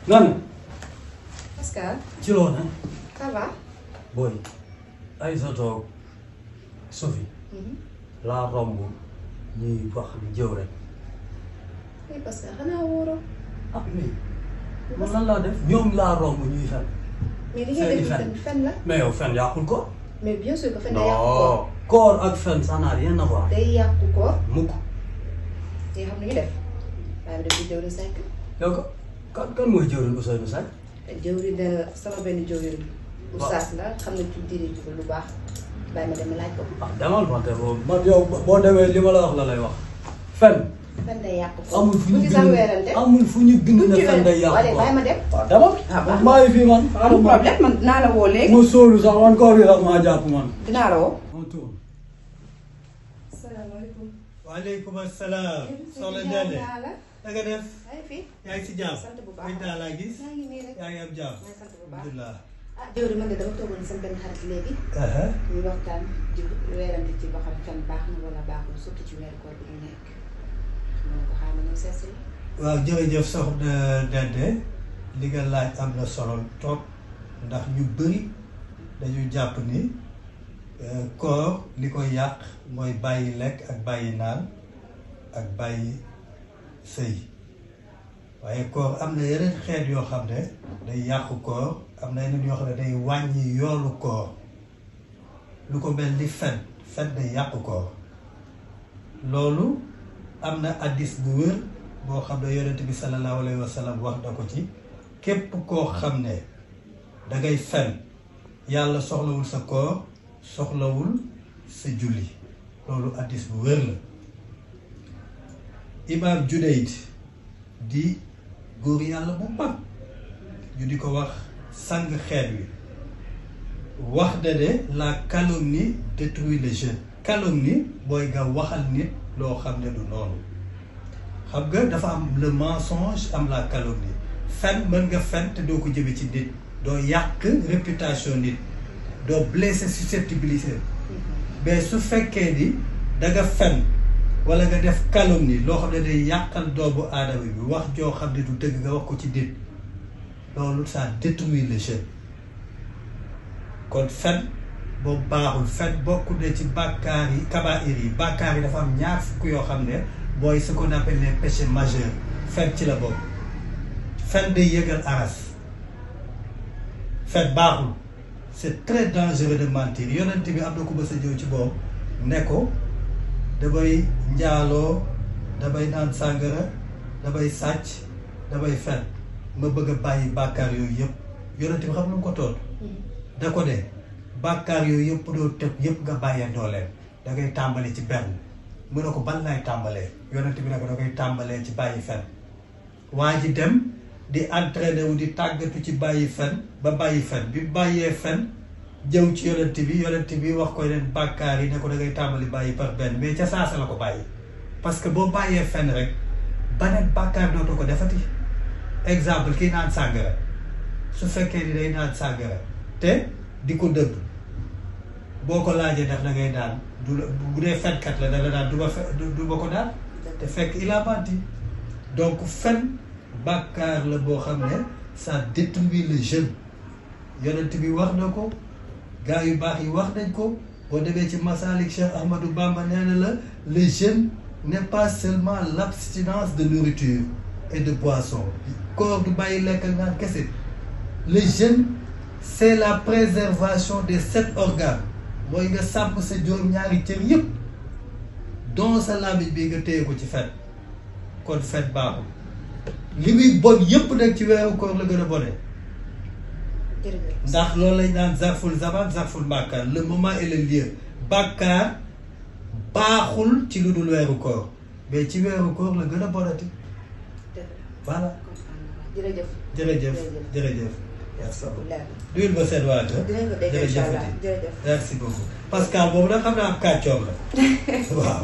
Nan. Pascal. Ci loolu nag. Ça va. Boy. Ay soto Sophie. laa romb ñuy wax di jëw rek. oui Pascal xanaa wóoroo. ah mais man lan laa def ñoom laa romb ñuy fen. mais li ngay def fen la. mais yow fen yàqul ko. mais bien sûr que fen day yàqu koor. koor ak fen ça n'a rien à voir. day yàqu koor. mukk. te xam ni ñu def. waaye bi def di jëwriñ Seck. yow kan mooy jëwriñ Ousseynou Seck. jëwriñ sama benn jëwriñ. oustaz la xam ne ci diine ji lu baax. bàyyi ma dem laaj ko. ah demal wante man yow boo demee li ma la wax la lay wax. fen. fen day yàqu koor. amul fu ñu bind ne fen day yàqu koor. bàyyi ma dem. waaw demal. baax maa ngi fii man. amul problème man dinaa la woo léegi. ma sóolu sax man koor yi sax maa jàpp man. dinaa la woo. on tourne. salaamaaleykum. waaleykum salaam. soxna Ndeye na nga def. yaa ngi si jàmm. sant bu baax ay daal laa gis. maa ngi nii rek. yaa ngi am jàmm. maa ngi sant bu baax alhamdulilah. ah jëwriñ man de dama toogoon sama benn xarit léegi. ñu waxtaan di weerante ci ba xam fen baax na wala baaxul surtout ci weeru koor bi ñu nekk. ma ne ko xaaral ma ñëw seet si la. waaw jërëjëf soxna Ndeye li nga laaj am na solo trop ndax ñu bëri dañu jàpp ni koor li koy yàq mooy bàyyi lekk ak bàyyi naan ak bàyyi sëy waaye koor am na yeneen xeet yoo xam ne day yàqu koor am na yeneen yoo xam ne day wàññi yoolu koor lu ko mel ni fen day yàqu koor loolu am na addis bu wér boo xam ne yonent bi sallallahu alayhi wa sallam wax na ko ci képp koo xam ne dangay fen yàlla soxlawul sa koor soxlawul sa julli loolu addis bu wér la imaam Junayd di góor yàlla bu mag ñu di ko wax sang xeet wi wax na ne la calomnie détruit le jeune. calomnie mooy nga waxal nit loo xam ne du noonu xam nga dafa am le mensonge am la calomnie fen mën nga fen te doo ko jëme ci nit doo yàq réputation nit doo blesser susceptibilité mais su fekkee ni da nga fen wala nga def calomnie loo xam ne day yàqal doomu aadama bi wax joo xam ne du dëgg nga wax ko ci nit loolu ça détruit le jeune kon fen boobu baaxul fen bokk na ci bàkkaar yi kabaa'ir yi bàkkaar yi dafa am ñaar fukk yoo xam ne mooy ce qu'on appelle les péchés majeurs fen ci la bokk fen day yëgal aras fen baaxul c'est très dangereux de mentir yonent bi am na ku mës a ñëw ci boobu ne ko damay njaaloo damay naan sàngara damay sàcc damay fen ma bëgg a bàyyi bàkkaar yooyu yëpp yonent bi xam lu mu ko toon da ko de bàkkaar yooyu yëpp doo tëb yëpp nga bàyyee dooleen da ngay tàmbali ci benn mu ne ko ban lay tàmbalee yonent bi ne ko da ngay tàmbalee ci bàyyi fen waa ji dem di entraîné wu di tàggatu ci bàyyi fen ba bàyyi fen bi bàyyee fen jëw ci yonent bi wax ko leen bàkkaar yi ne ko da ngay tàmbali bàyyi par benn mais ca saasa la ko bàyyi parce que boo bàyyee fen rek beneen bàkkaar dootu ko defati exemple kii naan sàngara su fekkee ni day naan sàngara te di ko dëbb boo ko laajee ndax da ngay naan du la bu dee fenkat la dala naan du ma ko naan te fekk il a menti donc fen bàkkaar la boo xam ne ça détruit le jeune yonent bi wax na ko gaa yu baax yi wax nañ ko boo demee ci Masalik Cheikh Ahmadou Bamba nee na la le jeûne n'est pas seulement l'abstinence de nourriture et de boisson koor du bàyyi lekk ak naan kese le jeûne c'est la préservation des 7 organes mooy nga sàmm sa juróom-ñaari cër yëpp don sa làmmiñ bi nga téye ko ci fen kon fen baaxul li muy bon yëpp nag ci weeru koor la gën a bone ndax loolu lañ naan zarful zaman zarful bàkkaar le moment et le lieu bàkkaar baaxul ci lu dul weeru koor mais ci weeru koor la gën a bonati voilà jërëjëf duyul ma seen waata jërëjëf merci beaucoup Pascal boobu nag xam naa am kàccoor la waaw